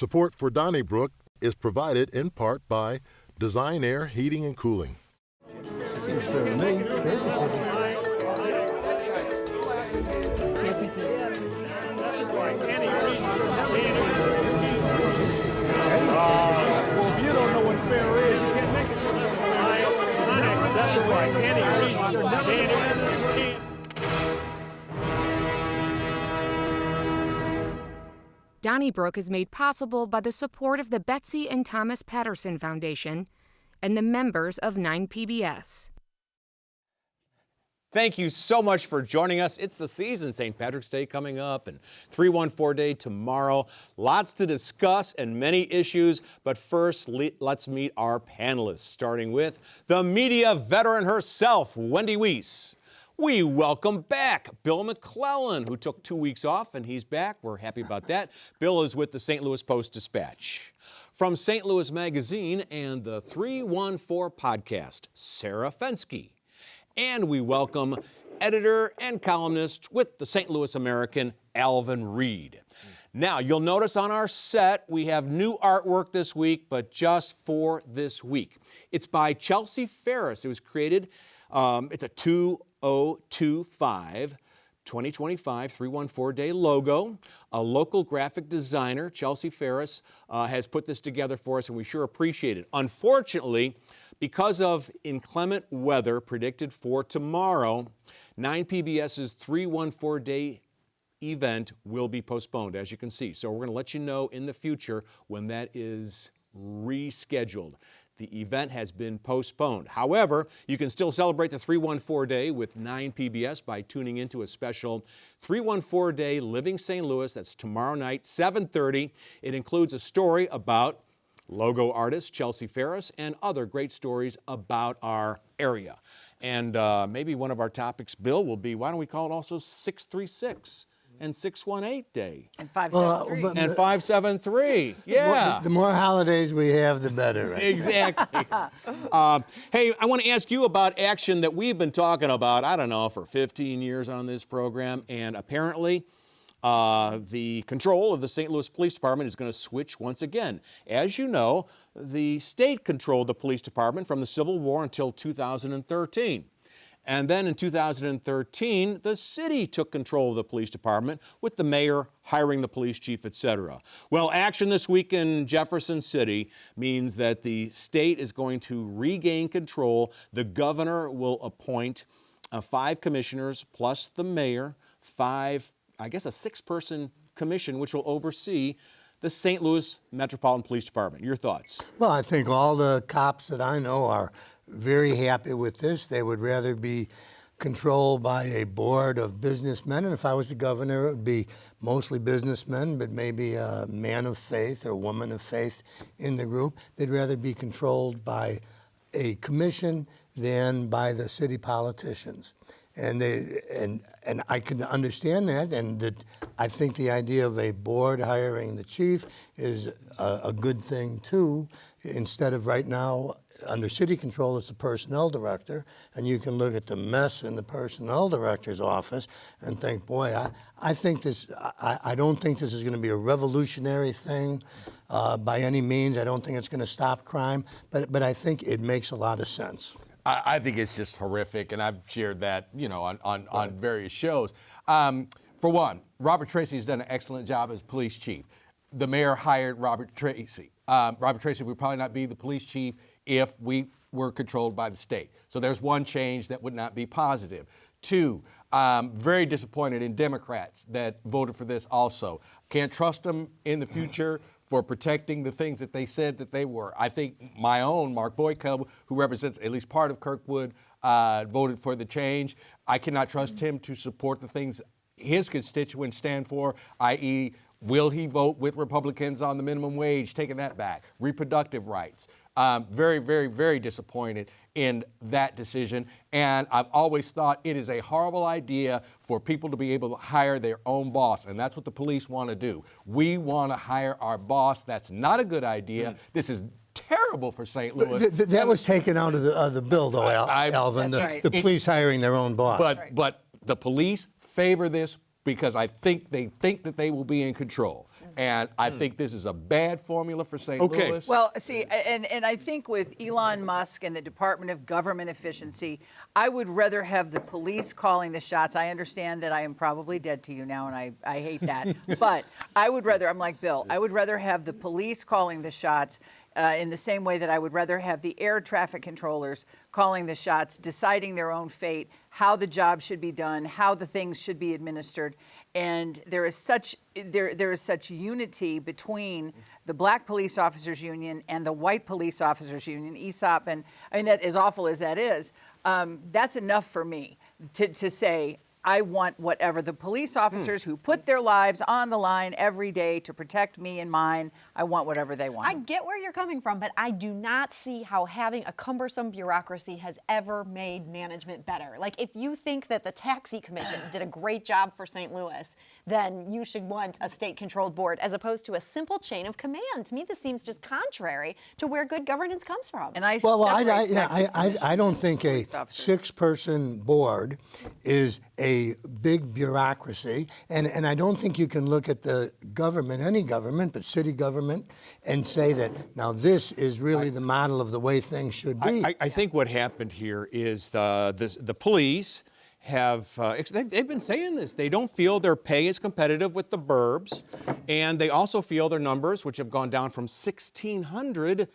Support for Donnybrook is provided in part by Design Air Heating and Cooling. Seems fair to me. Well, if you don't know what fair is, you can't make it. Unacceptable by any reason. Donnybrook is made possible by the support of the Betsy and Thomas Patterson Foundation and the members of 9PBS. Thank you so much for joining us. It's the season, St. Patrick's Day coming up and 314 Day tomorrow. Lots to discuss and many issues, but first let's meet our panelists, starting with the media veteran herself, Wendy Wiese. We welcome back Bill McClellan, who took 2 weeks off, and he's back. We're happy about that. Bill is with the St. Louis Post-Dispatch. From St. Louis Magazine and the 314 podcast, Sarah Fenske. And we welcome editor and columnist with the St. Louis American, Alvin Reid. Now, you'll notice on our set, we have new artwork this week, but just for this week. It's by Chelsea Ferris. It was created, it's a 2025 314 Day logo. A local graphic designer, Chelsea Ferris, has put this together for us, and we sure appreciate it. Unfortunately, because of inclement weather predicted for tomorrow, 9PBS's 314 Day event will be postponed, as you can see. So we're going to let you know in the future when that is rescheduled. The event has been postponed. However, you can still celebrate the 314 Day with 9PBS by tuning into a special 314 Day Living St. Louis. That's tomorrow night, 7:30. It includes a story about logo artist Chelsea Ferris and other great stories about our area. And maybe one of our topics, Bill, will be, why don't we call it also 636? And 618 Day. And 573. And 573. Yeah. The more holidays we have, the better. Right? Exactly. Hey, I want to ask you about action that we've been talking about, I don't know, for 15 years on this program. And apparently, the control of the St. Louis Police Department is going to switch once again. As you know, the state controlled the police department from the Civil War until 2013. And then in 2013, the city took control of the police department with the mayor hiring the police chief, etc. Well, action this week in Jefferson City means that the state is going to regain control. The governor will appoint 5 commissioners plus the mayor, a 6-person commission which will oversee the St. Louis Metropolitan Police Department. Your thoughts? Well, I think all the cops that I know are very happy with this. They would rather be controlled by a board of businessmen, and if I was the governor, it would be mostly businessmen, but maybe a man of faith or woman of faith in the group. They'd rather be controlled by a commission than by the city politicians. And I can understand that, and that I think the idea of a board hiring the chief is a good thing too. Instead of right now, under city control, it's the personnel director, and you can look at the mess in the personnel director's office and think, boy, I think this. I don't think this is going to be a revolutionary thing by any means. I don't think it's going to stop crime, but I think it makes a lot of sense. I think it's just horrific, and I've shared that, on various shows. For one, Robert Tracy has done an excellent job as police chief. The mayor hired Robert Tracy. Robert Tracy would probably not be the police chief if we were controlled by the state. So there's one change that would not be positive. 2, very disappointed in Democrats that voted for this also. Can't trust them in the future for protecting the things that they said that they were. I think my own, Mark Boyko, who represents at least part of Kirkwood, voted for the change. I cannot trust him to support the things his constituents stand for, i.e., will he vote with Republicans on the minimum wage, taking that back, reproductive rights. Very, very, very disappointed in that decision. And I've always thought it is a horrible idea for people to be able to hire their own boss. And that's what the police want to do. We want to hire our boss. That's not a good idea. This is terrible for St. Louis. That was taken out of the bill, though, Alvin. The police hiring their own boss. But the police favor this because I think they think that they will be in control. And I think this is a bad formula for St. Okay. Louis. Well, see, and I think with Elon Musk and the Department of Government Efficiency, I would rather have the police calling the shots. I understand that I am probably dead to you now, and I hate that. But I would rather, I'm like Bill, I would rather have the police calling the shots in the same way that I would rather have the air traffic controllers calling the shots, deciding their own fate, how the job should be done, how the things should be administered. And there is such unity between the Black Police Officers Union and the White Police Officers Union, ESOP, and I mean, that as awful as that is, that's enough for me to say, I want whatever the police officers who put their lives on the line every day to protect me and mine, I want whatever they want. I get where you're coming from, but I do not see how having a cumbersome bureaucracy has ever made management better. Like, if you think that the Taxi Commission did a great job for St. Louis, then you should want a state-controlled board as opposed to a simple chain of command. To me, this seems just contrary to where good governance comes from. And I don't think a six-person board is a big bureaucracy, and I don't think you can look at the government, any government, but city government, and say that now this is really the model of the way things should be. I think what happened here is the police have, they've been saying this. They don't feel their pay is competitive with the burbs, and they also feel their numbers, which have gone down from 1,600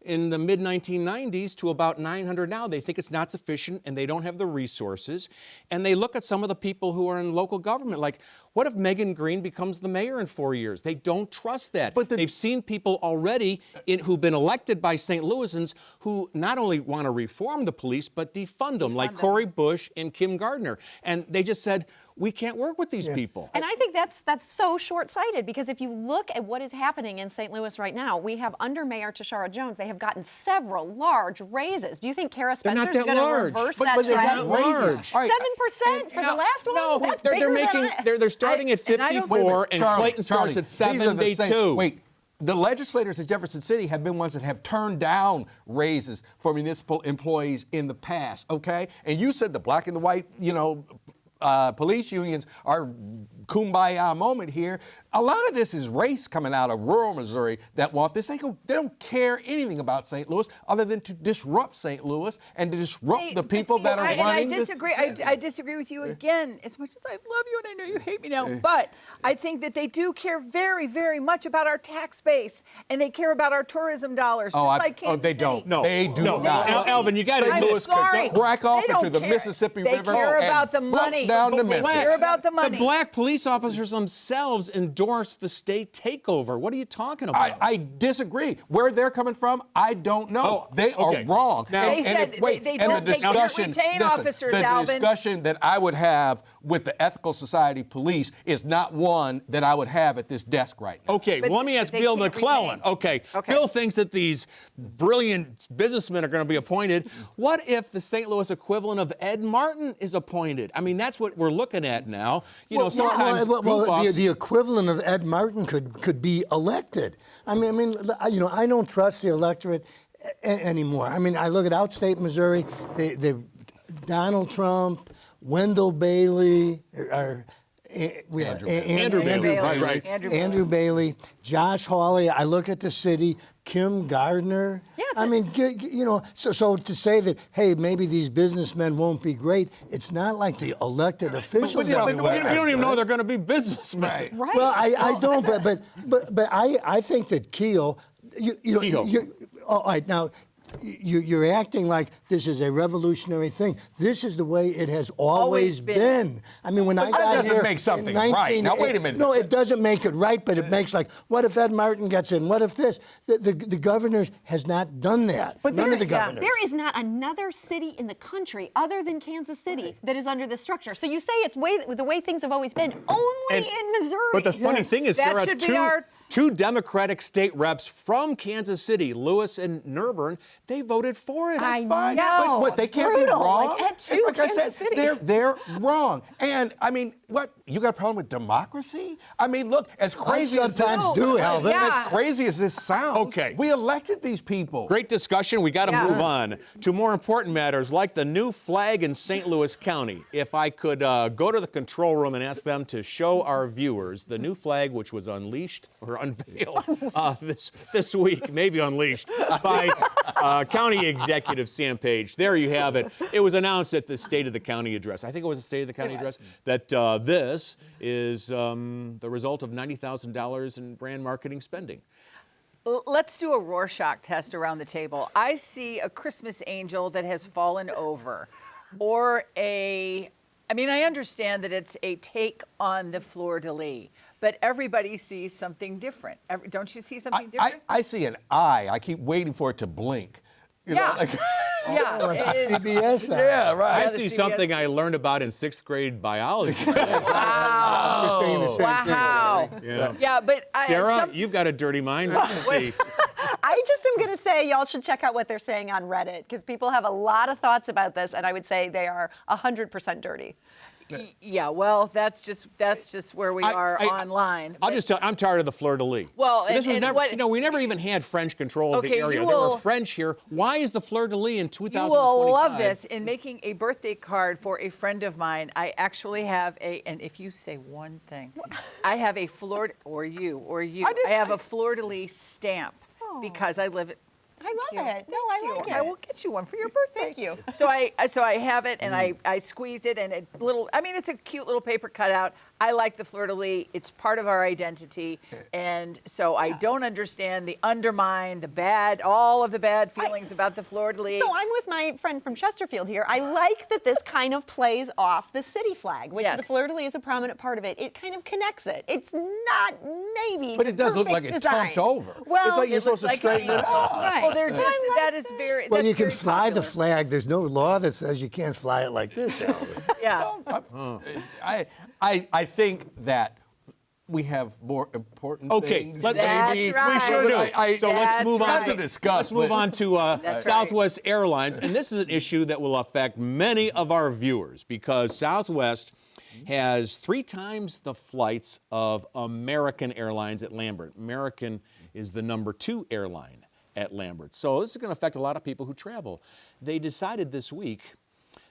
in the mid-1990s to about 900 now. They think it's not sufficient and they don't have the resources. And they look at some of the people who are in local government, like, what if Megan Green becomes the mayor in 4 years? They don't trust that. But they've seen people already who've been elected by St. Louisans who not only want to reform the police, but defund them, like Cori Bush and Kim Gardner. And they just said, we can't work with these people. And I think that's so short-sighted, because if you look at what is happening in St. Louis right now, we have under Mayor Tashara Jones, they have gotten several large raises. Do you think Cara Spencer is going to reverse that trend? 7% for the last one? No, that's they're starting at 54, and Clayton starts at 72. Wait. The legislators at Jefferson City have been ones that have turned down raises for municipal employees in the past, okay? And you said the black and the white, police unions are kumbaya moment here. A lot of this is race coming out of rural Missouri that want this. They don't care anything about St. Louis other than to disrupt St. Louis and to disrupt the people that are running. I disagree. I disagree with you again. As much as I love you and I know you hate me now, but I think that they do care very, very much about our tax base, and they care about our tourism dollars. Like Kansas they City. don't. No, they do not. Alvin, you got I'm to sorry. crack off They into don't the care. Mississippi They River care about the and float money. down to They Memphis. care about the money. The black police officers themselves endorse the state takeover. What are you talking about? I disagree. Where they're coming from, I don't know. They are wrong. Now, They said they can't retain officers, Alvin. The discussion that I would have with the Ethical Society Police is not one that I would have at this desk right now. Okay, well, let me ask they Bill can't McClellan. retain. Okay, Okay. Bill thinks that these brilliant businessmen are going to be appointed. What if the St. Louis equivalent of Ed Martin is appointed? I mean, that's what we're looking at now. Sometimes the equivalent of Ed Martin could be elected. I don't trust the electorate anymore. I mean, I look at outstate Missouri, the Donald Trump, Wendell Bailey, Andrew Bailey, Josh Hawley. I look at the city, Kim Gardner. So to say that, hey, maybe these businessmen won't be great, it's not like the elected officials. we don't even know they're going to be businessmen. Right. Well, I don't, but I think that Keel, all right, now, you're acting like this is a revolutionary thing. This is the way it has always been. I mean, when I got here, that doesn't make something right. Now, wait a minute. No, it doesn't make it right, but it makes like, what if Ed Martin gets in? What if this? The governor has not done that. But none of the governors. There is not another city in the country other than Kansas City that is under this structure. So you say it's the way things have always been, only in Missouri. But the funny thing is, That Sarah, should be two Democratic state reps from Kansas City, Lewis and Nurburn, they voted for it. I That's fine. know. But they can't Brutal. be wrong. Like, at two, Like I said, Kansas City. they're wrong. And I mean, What? You got a problem with democracy? I mean, look, as crazy as sometimes do, Alvin. As crazy as this sounds, Okay. we elected these people. Great discussion. We got to move on to more important matters like the new flag in St. Louis County. If I could go to the control room and ask them to show our viewers the new flag, which was unleashed or unveiled this week, maybe unleashed by County Executive Sam Page. There you have it. It was announced at the State of the County address. I think it was the State of the County address that this is the result of $90,000 in brand marketing spending. Let's do a Rorschach test around the table. I see a Christmas angel that has fallen over, or I understand that it's a take on the fleur-de-lis, but everybody sees something different. Don't you see something different? I see an eye. I keep waiting for it to blink. You know, like, CBS. yeah, right. I see something I learned about in 6th grade biology. Wow. Saying the same thing. Wow. Yeah, but Sarah, you've got a dirty mind. What do you see? I just am going to say y'all should check out what they're saying on Reddit because people have a lot of thoughts about this, and I would say they are 100% dirty. Yeah, well, that's just where we are online. I'll just tell you, I'm tired of the fleur-de-lis. Well, this was and never, what- we never even had French control of the Okay, area. you There were will- French here. Why is the fleur-de-lis in 2025? You will love this. In making a birthday card for a friend of mine, I actually have and if you say one thing, I have a I have a fleur-de-lis stamp because I live at. I love it. No, I like it. I will get you one for your birthday. Thank you. So I have it, and I squeeze it, and it's a cute little paper cutout. I like the fleur-de-lis. It's part of our identity, and so I don't understand the undermine, all of the bad feelings about the fleur-de-lis. So I'm with my friend from Chesterfield here. I like that this kind of plays off the city flag, which the fleur-de-lis is a prominent part of it. It kind of connects it. It's not maybe But it does look like perfect it's design. tumped over. Well, it's like you're supposed to straighten it out. Right. Well, they're just that is very. Well, that's you can very fly the popular. flag. There's no law that says you can't fly it like this, Alvin. Yeah. I think that we have more important things. That's maybe. right. We sure do. So let's That's move on right. to discuss. Let's move on to right. Southwest Airlines, and this is an issue that will affect many of our viewers because Southwest has 3 times the flights of American Airlines at Lambert. American is the number 2 airline at Lambert. So this is going to affect a lot of people who travel. They decided this week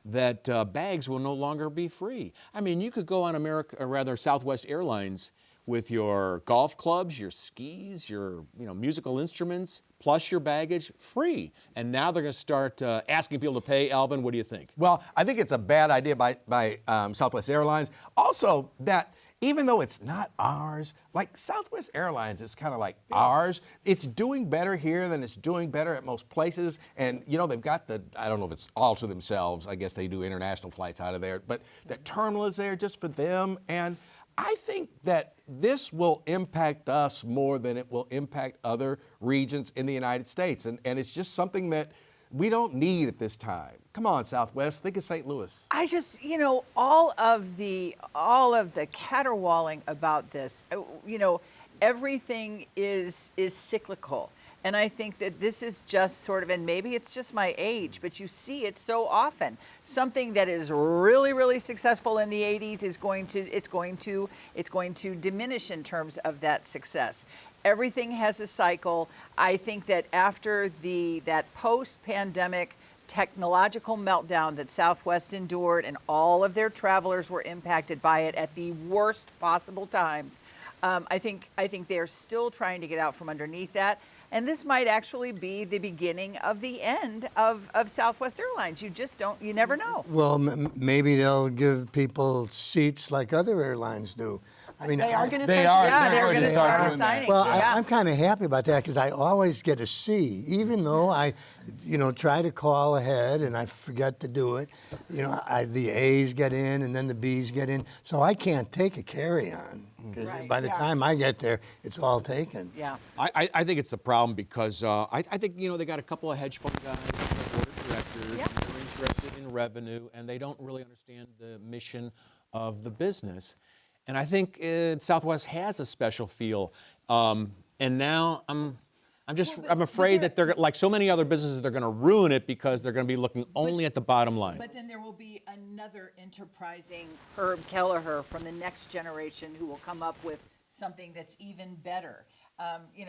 that bags will no longer be free. I mean, you could go on Southwest Airlines with your golf clubs, your skis, your musical instruments, plus your baggage free. And now they're going to start asking people to pay. Alvin, what do you think? Well, I think it's a bad idea by Southwest Airlines. Also, that even though it's not ours, like Southwest Airlines is kind of like ours. It's doing better here than it's doing better at most places. And, they've got I don't know if it's all to themselves. I guess they do international flights out of there. But the terminal is there just for them. And I think that this will impact us more than it will impact other regions in the United States. And it's just something that we don't need at this time. Come on, Southwest, think of St. Louis. I just, all of the caterwauling about this, everything is cyclical. And I think that this is just sort of, and maybe it's just my age, but you see it so often. Something that is really, really successful in the 80s is going to diminish in terms of that success. Everything has a cycle. I think that after that post-pandemic technological meltdown that Southwest endured, and all of their travelers were impacted by it at the worst possible times, I think they're still trying to get out from underneath that. And this might actually be the beginning of the end of Southwest Airlines. You never know. Well, maybe they'll give people seats like other airlines do. I mean, They are going to They say, are. yeah, They're they're going to start doing that. signing. Well, Yeah. I'm kind of happy about that because I always get a C, even though I, try to call ahead and I forget to do it. The A's get in and then the B's get in, so I can't take a carry-on because by the time I get there, it's all taken. Yeah. I think it's the problem because I think, they got a couple of hedge fund guys on the board of directors. Yeah. They're interested in revenue, and they don't really understand the mission of the business. And I think Southwest has a special feel. And now I'm afraid that they're like so many other businesses, they're going to ruin it because they're going to be looking only at the bottom line. But then there will be another enterprising Herb Kelleher from the next generation who will come up with something that's even better.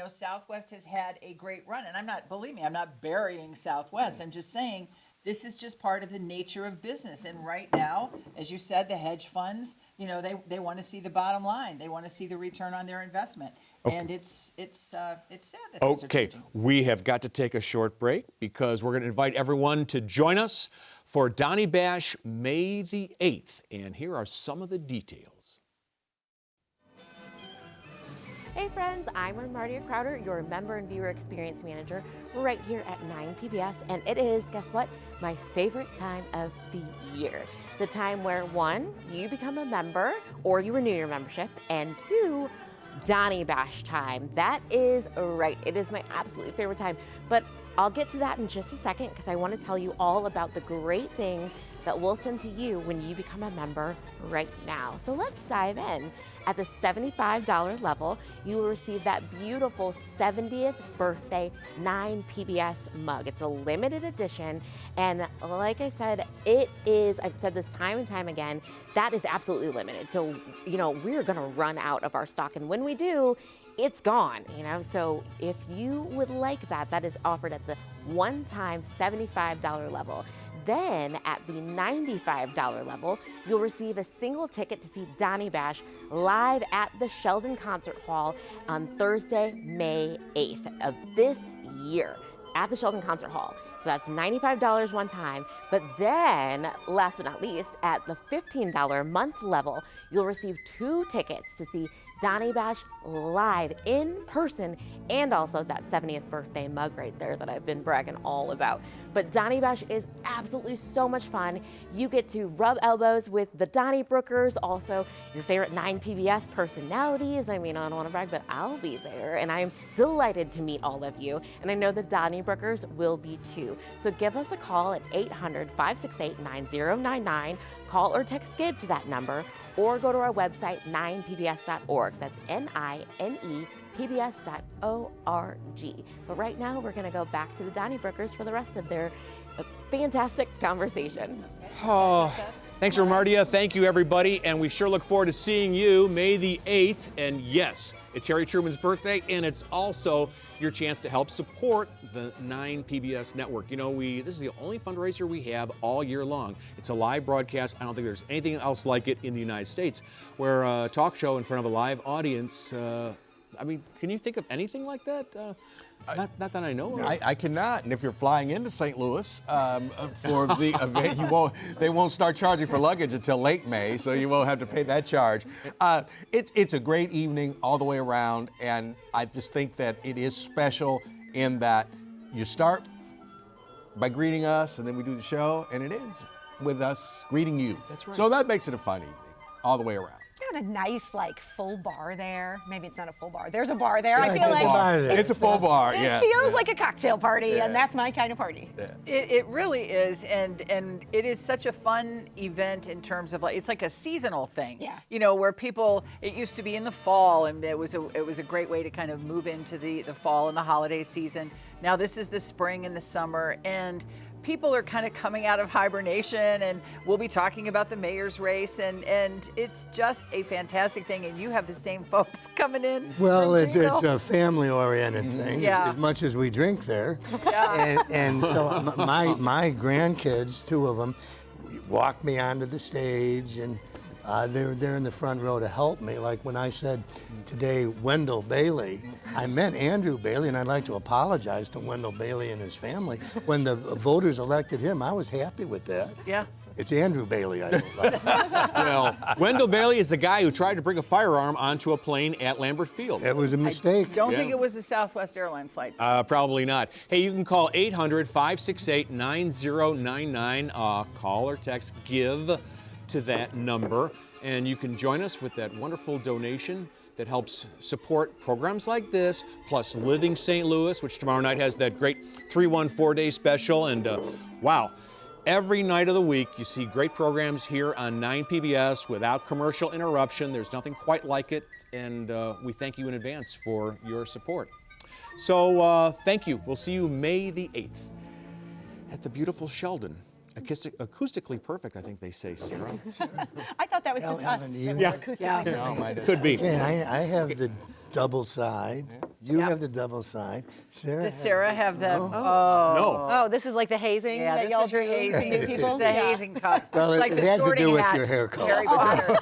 Southwest has had a great run, and believe me, I'm not burying Southwest. I'm just saying this is just part of the nature of business. And right now, as you said, the hedge funds, they want to see the bottom line. They want to see the return on their investment. Okay. And it's sad that things are changing. We have got to take a short break because we're going to invite everyone to join us for Donny Bash May the 8th. And here are some of the details. Hey friends, I'm Martia Crowder, your Member and Viewer Experience Manager. We're right here at 9 PBS, and it is, guess what, my favorite time of the year. The time where, 1, you become a member, or you renew your membership, and 2, Donny Bash time. That is right, it is my absolute favorite time, but I'll get to that in just a second because I want to tell you all about the great things that we'll send to you when you become a member right now. So let's dive in. At the $75 level, you will receive that beautiful 70th birthday 9 PBS mug. It's a limited edition, and like I said, it is, I've said this time and time again, that is absolutely limited. So, we're gonna run out of our stock, and when we do, it's gone, So if you would like that, that is offered at the one-time $75 level. Then at the $95 level, you'll receive a single ticket to see Donny Bash live at the Sheldon Concert Hall on Thursday, May 8th of this year at the Sheldon Concert Hall. So that's $95 one time. But then, last but not least, at the $15 month level, you'll receive 2 tickets to see Donny Bash live in person, and also that 70th birthday mug right there that I've been bragging all about. But Donny Bash is absolutely so much fun. You get to rub elbows with the Donnybrookers, also your favorite 9 PBS personalities. I don't want to brag, but I'll be there, and I'm delighted to meet all of you. And I know the Donnybrookers will be too. So give us a call at 800-568-9099. Call or text GIVE to that number, or go to our website, 9pbs.org. That's NINEPBS.org. But right now, we're going to go back to the Donnybrookers for the rest of their fantastic conversation. Oh, thanks, Martia. Thank you, everybody. And we sure look forward to seeing you May the 8th. And yes, it's Harry Truman's birthday, and it's also your chance to help support the 9 PBS network. This is the only fundraiser we have all year long. It's a live broadcast. I don't think there's anything else like it in the United States, where a talk show in front of a live audience, can you think of anything like that? Not that I know of. I cannot. And if you're flying into St. Louis for the event, they won't start charging for luggage until late May, so you won't have to pay that charge. It's a great evening all the way around, and I just think that it is special in that you start by greeting us, and then we do the show, and it ends with us greeting you. That's right. So that makes it a fun evening all the way around. Got a nice full bar there. Maybe it's not a full bar. There's a bar there. Yeah, I feel like it's a full bar. It feels like a cocktail party, and that's my kind of party. Yeah. It really is, and it is such a fun event in terms of it's like a seasonal thing. Yeah. Where people, it used to be in the fall, and it was a great way to kind of move into the fall and the holiday season. Now this is the spring and the summer, and people are kind of coming out of hibernation, and we'll be talking about the mayor's race, and it's just a fantastic thing, and you have the same folks coming in. Well, it's a family-oriented thing, as much as we drink there. Yeah. And so my grandkids, 2 of them, walked me onto the stage, and they're in the front row to help me. Like when I said today, Wendell Bailey, I meant Andrew Bailey, and I'd like to apologize to Wendell Bailey and his family. When the voters elected him, I was happy with that. Yeah. It's Andrew Bailey, I don't like. Well, Wendell Bailey is the guy who tried to bring a firearm onto a plane at Lambert Field. It was a mistake. I don't think it was a Southwest airline flight. Probably not. Hey, you can call 800-568-9099. Call or text GIVE to that number, and you can join us with that wonderful donation that helps support programs like this, plus Living St. Louis, which tomorrow night has that great 314-day special. And wow, every night of the week you see great programs here on 9 PBS without commercial interruption. There's nothing quite like it, and we thank you in advance for your support. So thank you. We'll see you May the 8th at the beautiful Sheldon. Acoustically perfect, I think they say, Sarah. I thought that was just us. Alvin, you- that were acoustically No, perfect. mine Could be. Okay, I have the double side. You have the double side. Sarah Does has Sarah the- have the? No. No. Oh, this is like the hazing Yeah, that this y'all is your do hazing. to people? The Yeah. hazing cut. Well, It's like it the has to sorting do with hat. your hair color. Harry Potter.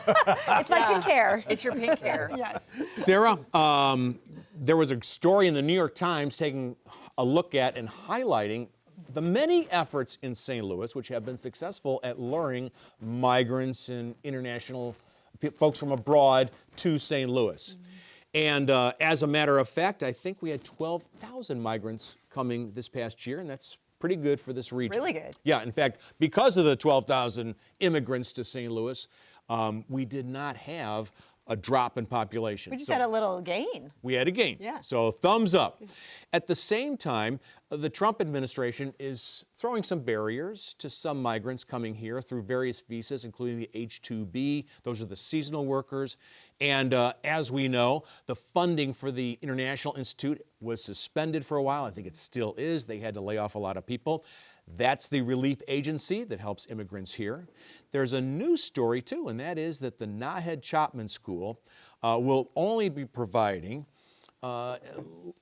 It's my pink hair. It's your pink hair. Yes. Sarah, there was a story in the New York Times taking a look at and highlighting the many efforts in St. Louis which have been successful at luring migrants and international folks from abroad to St. Louis. And as a matter of fact, I think we had 12,000 migrants coming this past year, and that's pretty good for this region. Really good. Yeah, in fact, because of the 12,000 immigrants to St. Louis, we did not have a drop in population. We just So- had a little gain. we had a gain. Yeah. So thumbs up. At the same time, the Trump administration is throwing some barriers to some migrants coming here through various visas, including the H-2B. Those are the seasonal workers. And as we know, the funding for the International Institute was suspended for a while. I think it still is. They had to lay off a lot of people. That's the relief agency that helps immigrants here. There's a news story, too, and that is that the Nahed Chapman School will only be providing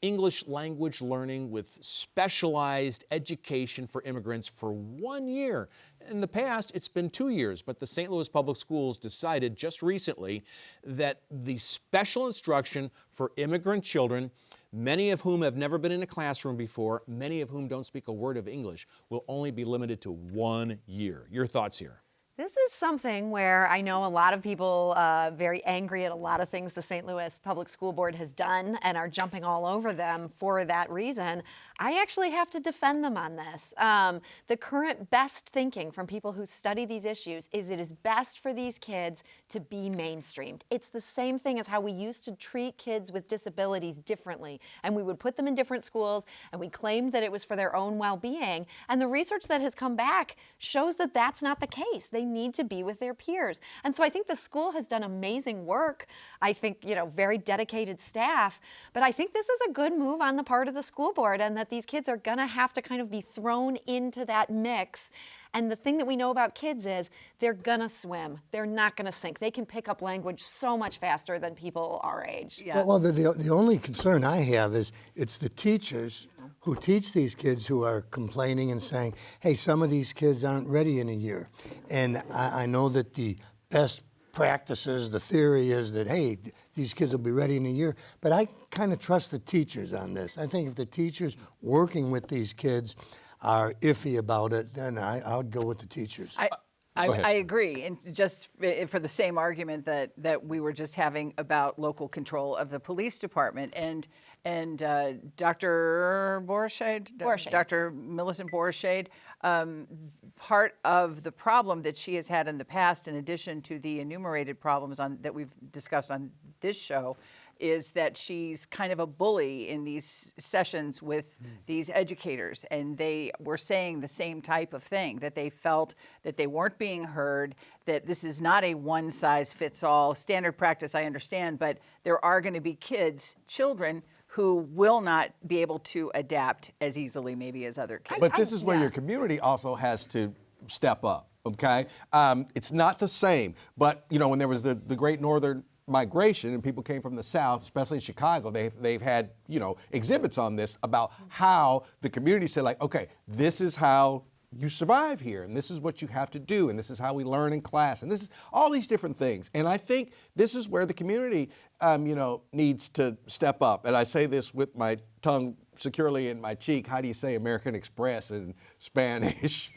English language learning with specialized education for immigrants for 1 year. In the past, it's been 2 years, but the St. Louis Public Schools decided just recently that the special instruction for immigrant children, many of whom have never been in a classroom before, many of whom don't speak a word of English, will only be limited to 1 year. Your thoughts here? This is something where I know a lot of people very angry at a lot of things the St. Louis Public School Board has done and are jumping all over them for that reason. I actually have to defend them on this. The current best thinking from people who study these issues is it is best for these kids to be mainstreamed. It's the same thing as how we used to treat kids with disabilities differently, and we would put them in different schools, and we claimed that it was for their own well-being. And the research that has come back shows that that's not the case. They need to be with their peers. And so I think the school has done amazing work. I think, very dedicated staff. But I think this is a good move on the part of the school board, and that these kids are going to have to kind of be thrown into that mix. And the thing that we know about kids is they're going to swim. They're not going to sink. They can pick up language so much faster than people our age. Yeah. Well, the only concern I have is it's the teachers who teach these kids who are complaining and saying, hey, some of these kids aren't ready in a year. And I know that the best practices, the theory is that, hey, these kids will be ready in a year. But I kind of trust the teachers on this. I think if the teachers working with these kids are iffy about it, then I'll go with the teachers. I agree, and just for the same argument that we were just having about local control of the police department, and Dr. Borshade, Dr. Millicent Borshade, part of the problem that she has had in the past, in addition to the enumerated problems that we've discussed on this show, is that she's kind of a bully in these sessions with these educators, and they were saying the same type of thing, that they felt that they weren't being heard, that this is not a one-size-fits-all standard practice, I understand, but there are going to be children who will not be able to adapt as easily maybe as other kids. But this is where your community also has to step up, okay? It's not the same, but, when there was the Great Northern Migration and people came from the South, especially in Chicago, they've had, exhibits on this about how the community said, like, okay, this is how you survive here, and this is what you have to do, and this is how we learn in class, and this is all these different things. And I think this is where the community, needs to step up. And I say this with my tongue securely in my cheek. How do you say American Express in Spanish?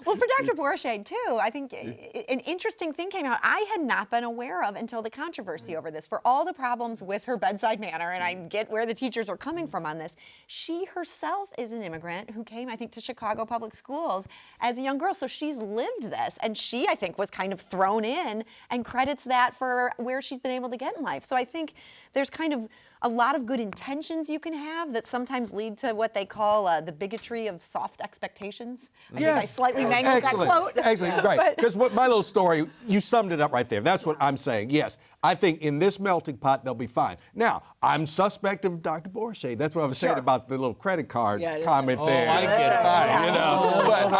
Well, for Dr. Borshade, too, I think an interesting thing came out I had not been aware of until the controversy over this. For all the problems with her bedside manner, and I get where the teachers are coming from on this, she herself is an immigrant who came, I think, to Chicago Public Schools as a young girl. So she's lived this, and she, I think, was kind of thrown in and credits that for where she's been able to get in life. So I think there's kind of a lot of good intentions you can have that sometimes lead to what they call the bigotry of soft expectations. I slightly mangled that quote. Excellent, right. Because my little story, you summed it up right there. That's what I'm saying. Yes, I think in this melting pot, they'll be fine. Now, I'm suspect of Dr. Borsche. That's what I was saying about the little credit card comment there. I get it. You know, but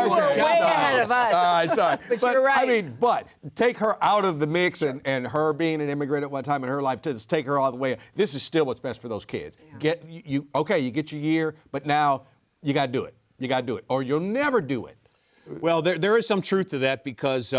You were way ahead of us. All right, sorry. But you're right. I mean, but take her out of the mix and her being an immigrant at one time in her life, to just take her all the way. This is still what's best for those kids. You get your year, but now you got to do it. You got to do it, or you'll never do it. Well, there is some truth to that because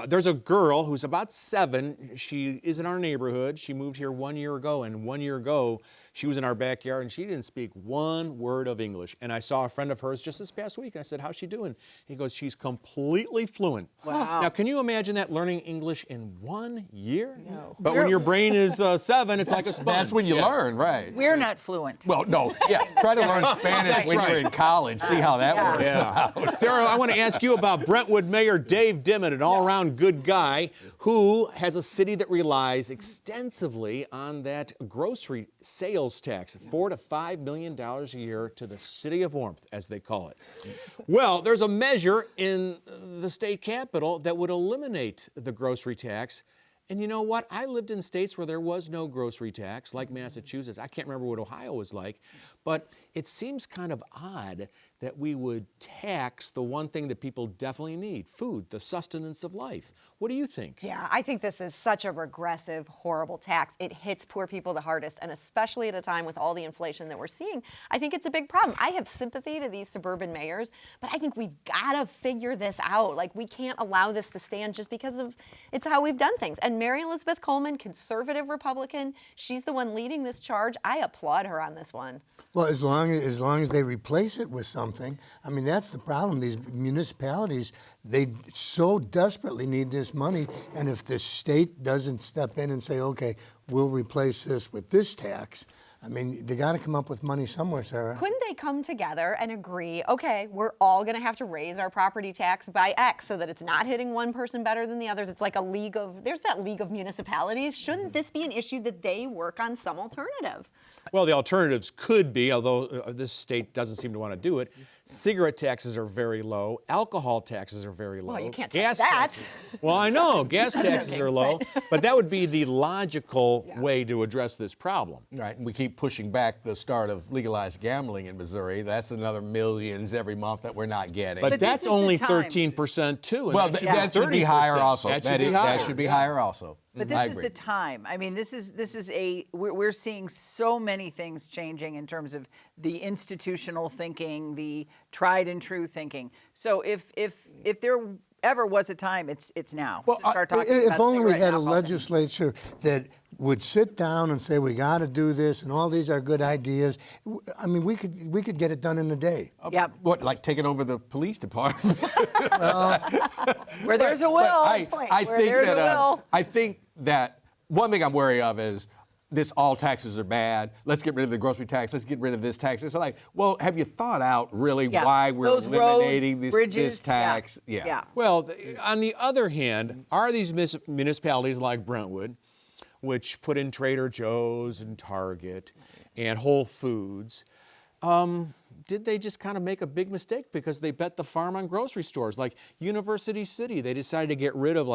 there's a girl who's about 7. She is in our neighborhood. She moved here 1 year ago, and 1 year ago, she was in our backyard, and she didn't speak one word of English. And I saw a friend of hers just this past week, and I said, how's she doing? He goes, she's completely fluent. Wow. Now, can you imagine that, learning English in 1 year? No. But when your brain is 7, it's like a sponge. That's when you learn, right? We're not fluent. Well, no, try to learn Spanish when you're in college. See how that works out. Sarah, I want to ask you about Brentwood Mayor Dave Dimmitt, an all-around good guy who has a city that relies extensively on that grocery sales tax, $4 to $5 million a year to the city of warmth, as they call it. Well, there's a measure in the state capital that would eliminate the grocery tax. And you know what? I lived in states where there was no grocery tax, like Massachusetts. I can't remember what Ohio was like, but it seems kind of odd that we would tax the one thing that people definitely need, food, the sustenance of life. What do you think? Yeah, I think this is such a regressive, horrible tax. It hits poor people the hardest, and especially at a time with all the inflation that we're seeing, I think it's a big problem. I have sympathy to these suburban mayors, but I think we've got to figure this out. Like, we can't allow this to stand just because of it's how we've done things. And Mary Elizabeth Coleman, conservative Republican, she's the one leading this charge. I applaud her on this one. Well, as long as they replace it with something, I mean, that's the problem. These municipalities, they so desperately need this money, and if the state doesn't step in and say, okay, we'll replace this with this tax, I mean, they got to come up with money somewhere, Sarah. Couldn't they come together and agree, okay, we're all going to have to raise our property tax by X so that it's not hitting one person better than the others? It's like there's that league of municipalities. Shouldn't this be an issue that they work on some alternative? Well, the alternatives could be, although this state doesn't seem to want to do it, cigarette taxes are very low, alcohol taxes are very low. Well, you can't gas tax that. taxes. Well, I know, gas taxes are low, but that would be the logical way to address this problem. Right, and we keep pushing back the start of legalized gambling in Missouri. That's another millions every month that we're not getting. But that's only 13% too. Well, that should be higher also. That should be higher also. But this is the time. I mean, we're seeing so many things changing in terms of the institutional thinking, the tried and true thinking. So if there ever was a time, it's now to start talking about if only we had a alcohol. legislature that would sit down and say, we got to do this, and all these are good ideas. I mean, we could get it done in a day. Yep. What, like taking over the police department? Where there's a will. I think that one thing I'm wary of is this all taxes are bad. Let's get rid of the grocery tax. Let's get rid of this tax. It's like, well, have you thought out really why we're eliminating this tax? Yeah. Well, on the other hand, are these municipalities like Brentwood, which put in Trader Joe's and Target and Whole Foods, did they just kind of make a big mistake because they bet the farm on grocery stores? Like University City, they decided to get rid of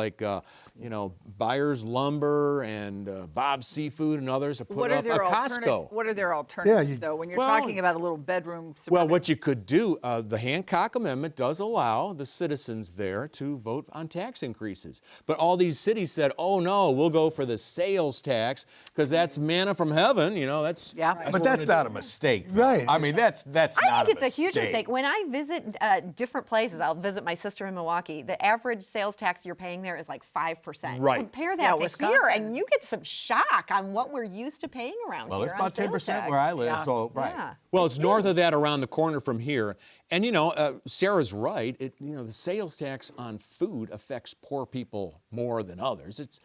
Byers Lumber and Bob's Seafood and others to put up a Costco. What are their alternatives, though, when you're talking about a little bedroom? Well, what you could do, the Hancock Amendment does allow the citizens there to vote on tax increases. But all these cities said, oh, no, we'll go for the sales tax because that's manna from heaven. That's But that's not a mistake, though. Right. I mean, that's I think it's a huge mistake. When I visit different places, I'll visit my sister in Milwaukee, the average sales tax you're paying there is like 5%. Right. Compare that to Wisconsin. here, and you get some shock on what we're used to paying around here. Well, it's about 10% where I live, so right. Yeah. Well, it's north of that around the corner from here. And, Sarah's right. The sales tax on food affects poor people more than others. It's,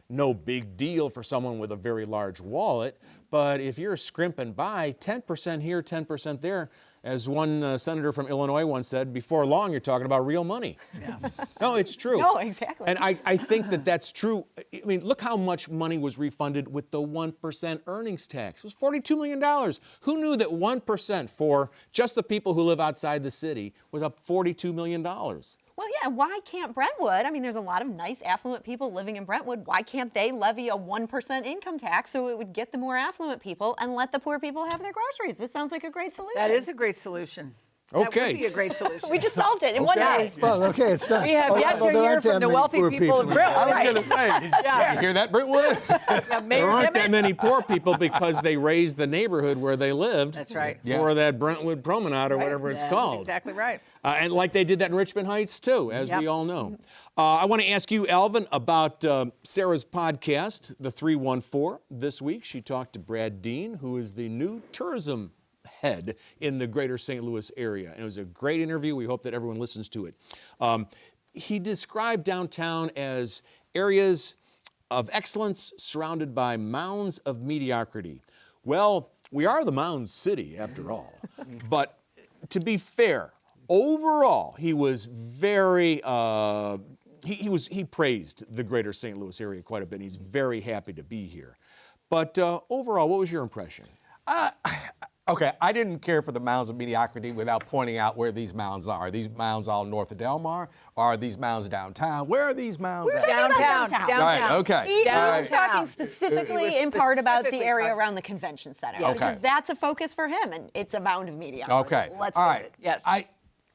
no big deal for someone with a very large wallet. But if you're scrimping by, 10% here, 10% there, as one senator from Illinois once said, before long you're talking about real money. Yeah. No, it's true. No, exactly. And I think that's true. I mean, look how much money was refunded with the 1% earnings tax. It was $42 million. Who knew that 1% for just the people who live outside the city was up $42 million? Well, yeah, why can't Brentwood? I mean, there's a lot of nice, affluent people living in Brentwood. Why can't they levy a 1% income tax so it would get the more affluent people and let the poor people have their groceries? This sounds like a great solution. That is a great solution. Okay. That would be a great solution. We just solved it in one day. Well, okay, it's done. We have yet to hear from the wealthy people of Brentwood. I was going to say, did you hear that, Brentwood? There aren't that many poor people because they raised the neighborhood where they lived. That's right. For that Brentwood Promenade or whatever it's called. That's exactly right. And like they did that in Richmond Heights, too, as we all know. I want to ask you, Alvin, about Sarah's podcast, The 314. This week, she talked to Brad Dean, who is the new tourism head in the greater St. Louis area. And it was a great interview. We hope that everyone listens to it. He described downtown as areas of excellence surrounded by mounds of mediocrity. Well, we are the Mounds City, after all. But to be fair, overall, he was very, he praised the greater St. Louis area quite a bit. He's very happy to be here. But overall, what was your impression? Okay, I didn't care for the mounds of mediocrity without pointing out where these mounds are. Are these mounds all north of Delmar? Are these mounds downtown? Where are these mounds? We're talking about downtown. Right, okay. He was Downtown. talking specifically in part about the area around the convention center. Okay. Because that's a focus for him, and it's a mound of mediocrity. Okay. Let's all face right. it. Yes.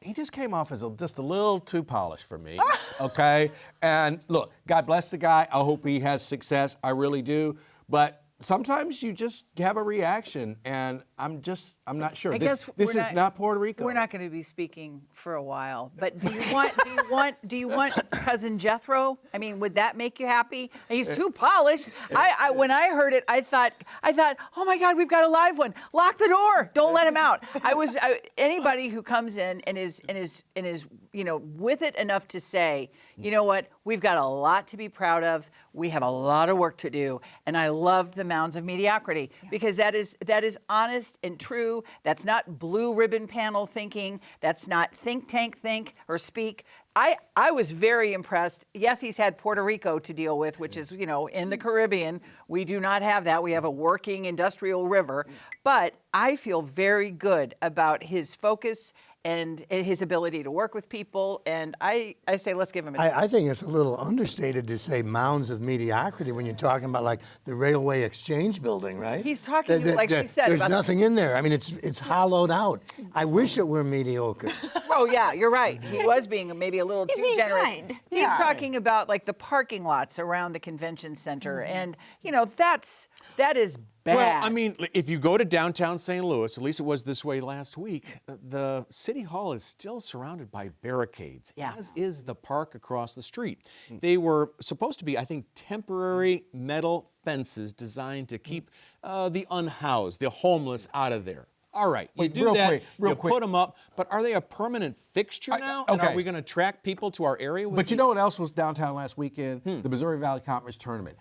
He just came off as just a little too polished for me, okay? And look, God bless the guy. I hope he has success. I really do. But sometimes you just have a reaction, and I'm not sure. This is not Puerto Rico. We're not going to be speaking for a while. But do you want cousin Jethro? I mean, would that make you happy? He's too polished. When I heard it, I thought, oh my God, we've got a live one. Lock the door. Don't let him out. Anybody who comes in and is with it enough to say, you know what, we've got a lot to be proud of. We have a lot of work to do, and I loved the mounds of mediocrity because that is honest and true. That's not blue ribbon panel thinking. That's not think tank think or speak. I was very impressed. Yes, he's had Puerto Rico to deal with, which is, in the Caribbean. We do not have that. We have a working industrial river. But I feel very good about his focus and his ability to work with people. And I say, let's give him a chance. I think it's a little understated to say mounds of mediocrity when you're talking about like the Railway Exchange Building, right? He's talking, like she said. There's nothing in there. I mean, it's hollowed out. I wish it were mediocre. Oh, yeah, you're right. He was being maybe a little too being generous. kind. He's talking about like the parking lots around the convention center. And, that is bad. Well, I mean, if you go to downtown St. Louis, at least it was this way last week, the City Hall is still surrounded by barricades, as is the park across the street. They were supposed to be, I think, temporary metal fences designed to keep the unhoused, the homeless out of there. All right, you do that, you put them up, but are they a permanent fixture now? And are we going to attract people to our area? But you know what else was downtown last weekend? The Missouri Valley Conference Tournament.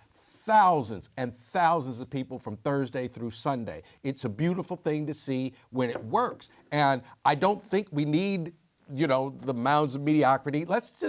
Thousands and thousands of people from Thursday through Sunday. It's a beautiful thing to see when it works. And I don't think we need, the mounds of mediocrity. Let's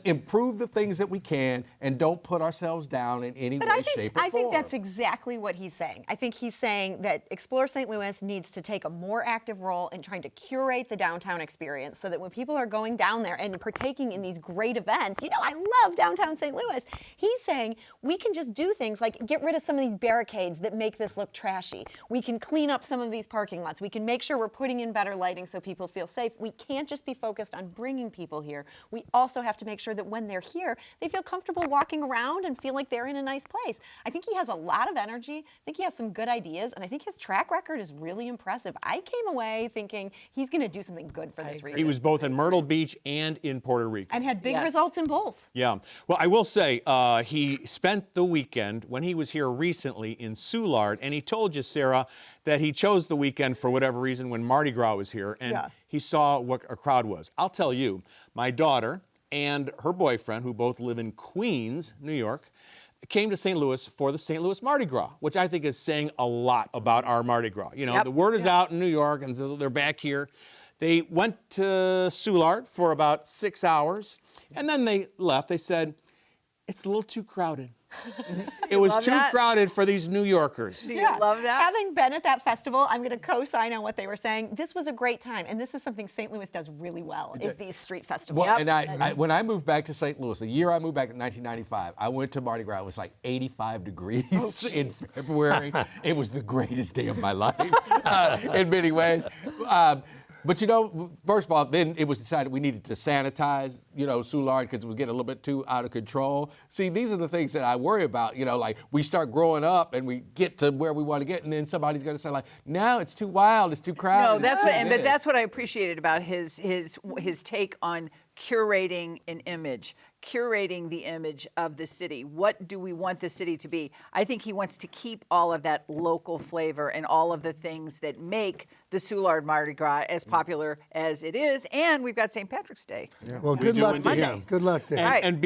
improve the things that we can and don't put ourselves down in any way, shape, or form. I think that's exactly what he's saying. I think he's saying that Explore St. Louis needs to take a more active role in trying to curate the downtown experience so that when people are going down there and partaking in these great events, I love downtown St. Louis. He's saying we can just do things like get rid of some of these barricades that make this look trashy. We can clean up some of these parking lots. We can make sure we're putting in better lighting so people feel safe. We can't just be focused on bringing people here. We also have to make sure that when they're here, they feel comfortable walking around and feel like they're in a nice place. I think he has a lot of energy. I think he has some good ideas, and I think his track record is really impressive. I came away thinking he's going to do something good for this region. He was both in Myrtle Beach and in Puerto Rico. And had big results in both. Yeah. Well, I will say he spent the weekend when he was here recently in Soulard, and he told you, Sarah, that he chose the weekend for whatever reason when Mardi Gras was here, and he saw what a crowd was. I'll tell you, my daughter and her boyfriend, who both live in Queens, New York, came to St. Louis for the St. Louis Mardi Gras, which I think is saying a lot about our Mardi Gras. The word is out in New York, and so they're back here. They went to Soulard for about 6 hours, and then they left. They said, it's a little too crowded. It was love too that? crowded for these New Yorkers. Do you love that? Having been at that festival, I'm going to co-sign on what they were saying. This was a great time, and this is something St. Louis does really well, is these street festivals. Well, and when I moved back to St. Louis, the year I moved back in 1995, I went to Mardi Gras. It was like 85 degrees in February. It was the greatest day of my life in many ways. But you know, first of all, then it was decided we needed to sanitize, you know, Soulard because it was getting a little bit too out of control. See, these are the things that I worry about, you know, like we start growing up and we get to where we want to get, and then somebody's going to say like, now it's too wild, it's too crowded. No, but that's what I appreciated about his take on curating an image, curating the image of the city. What do we want the city to be? I think he wants to keep all of that local flavor and all of the things that make the Soulard Mardi Gras as popular as it is. And we've got St. Patrick's Day. Yeah. Well, good luck to him. Good luck to him.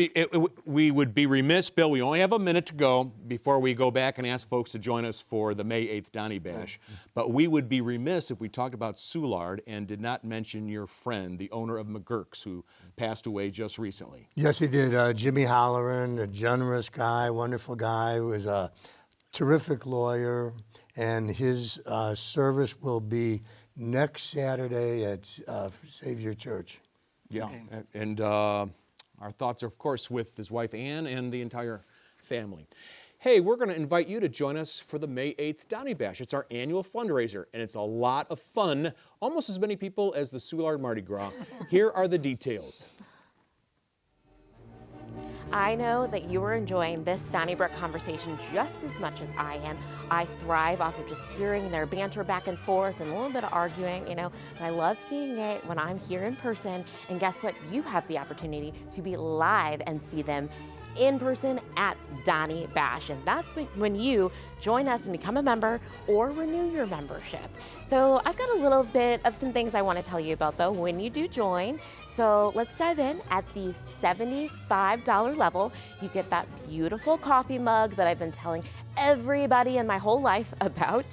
We would be remiss, Bill, we only have a minute to go before we go back and ask folks to join us for the May 8th Donny Bash. But we would be remiss if we talked about Soulard and did not mention your friend, the owner of McGurk's, who passed away just recently. Yes, he did. Jimmy Halloran, a generous guy, wonderful guy, was a terrific lawyer, and his service will be next Saturday at Savior Church. Yeah, and our thoughts are, of course, with his wife Ann and the entire family. Hey, we're going to invite you to join us for the May 8th Donny Bash. It's our annual fundraiser, and it's a lot of fun, almost as many people as the Soulard Mardi Gras. Here are the details. I know that you are enjoying this Donnybrook conversation just as much as I am. I thrive off of just hearing their banter back and forth and a little bit of arguing, you know. And I love seeing it when I'm here in person. And guess what? You have the opportunity to be live and see them in person at Donny Bash. And that's when you join us and become a member or renew your membership. So I've got a little bit of some things I want to tell you about though when you do join. So let's dive in. At the $75 level, you get that beautiful coffee mug that I've been telling everybody in my whole life about.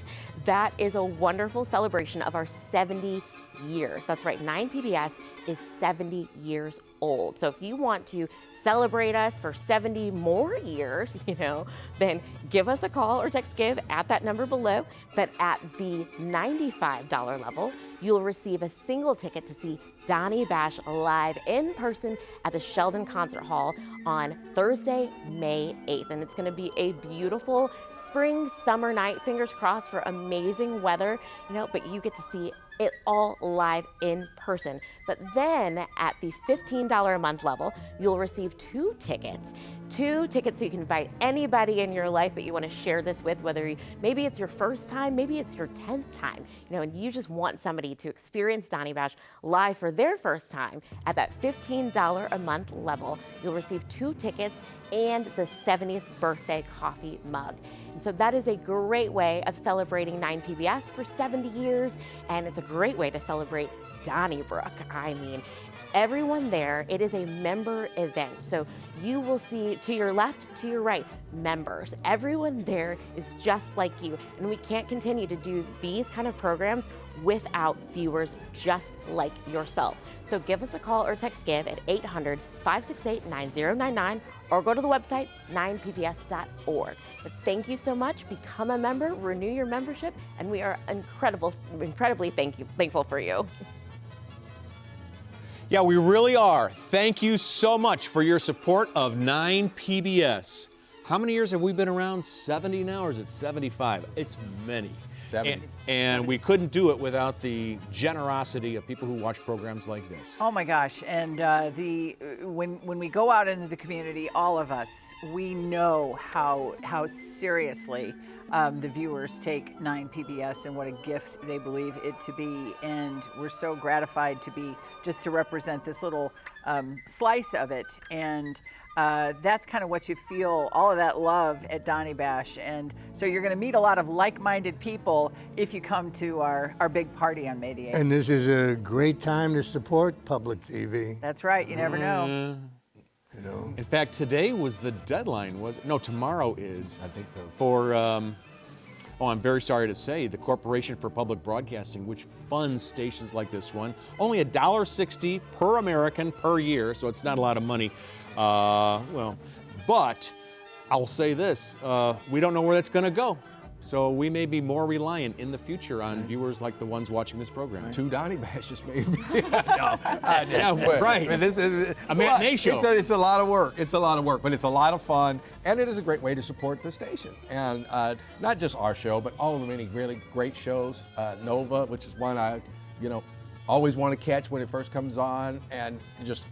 That is a wonderful celebration of our 70 years. That's right, 9PBS is 70 years old. So if you want to celebrate us for 70 more years, you know, then give us a call or text GIVE at that number below. But at the $95 level, you'll receive a single ticket to see Donny Bash live in person at the Sheldon Concert Hall on Thursday, May 8th. And it's going to be a beautiful spring, summer night, fingers crossed for amazing weather, you know, but you get to see it all live in person. But then at the $15 a month level, you'll receive two tickets so you can invite anybody in your life that you want to share this with, whether maybe it's your first time, maybe it's your 10th time, you know, and you just want somebody to experience Donny Bash live for their first time. At that $15 a month level, you'll receive two tickets and the 70th birthday coffee mug. And so that is a great way of celebrating 9PBS for 70 years, and it's a great way to celebrate Donnybrook. I mean, everyone there, it is a member event. So you will see to your left, to your right, members. Everyone there is just like you. And we can't continue to do these kind of programs without viewers just like yourself. So give us a call or text GIVE at 800-568-9099 or go to the website 9pbs.org. But thank you so much. Become a member, renew your membership, and we are incredibly thankful for you. Yeah, we really are. Thank you so much for your support of 9PBS. How many years have we been around? 70 now, or is it 75? It's many. 70. And we couldn't do it without the generosity of people who watch programs like this. Oh my gosh! And when we go out into the community, all of us, we know how seriously the viewers take 9PBS and what a gift they believe it to be. And we're so gratified to be just to represent this little slice of it. And that's kind of what you feel, all of that love at Donny Bash. And so you're going to meet a lot of like-minded people if you come to our big party on May the 8th. And this is a great time to support public TV. That's right. You never know. You know. In fact, today was the deadline, was it? No, tomorrow is, I think, for, I'm very sorry to say, the Corporation for Public Broadcasting, which funds stations like this one, only $1.60 per American per year, so it's not a lot of money. But I'll say this, we don't know where that's going to go. So we may be more reliant in the future on viewers like the ones watching this program. 2 Donnie Bashes, maybe. Right. This is a matinee show. It's a lot of work. It's a lot of work, but it's a lot of fun, and it is a great way to support the station. And not just our show, but all of the many really great shows. Nova, which is one I, always want to catch when it first comes on, and just,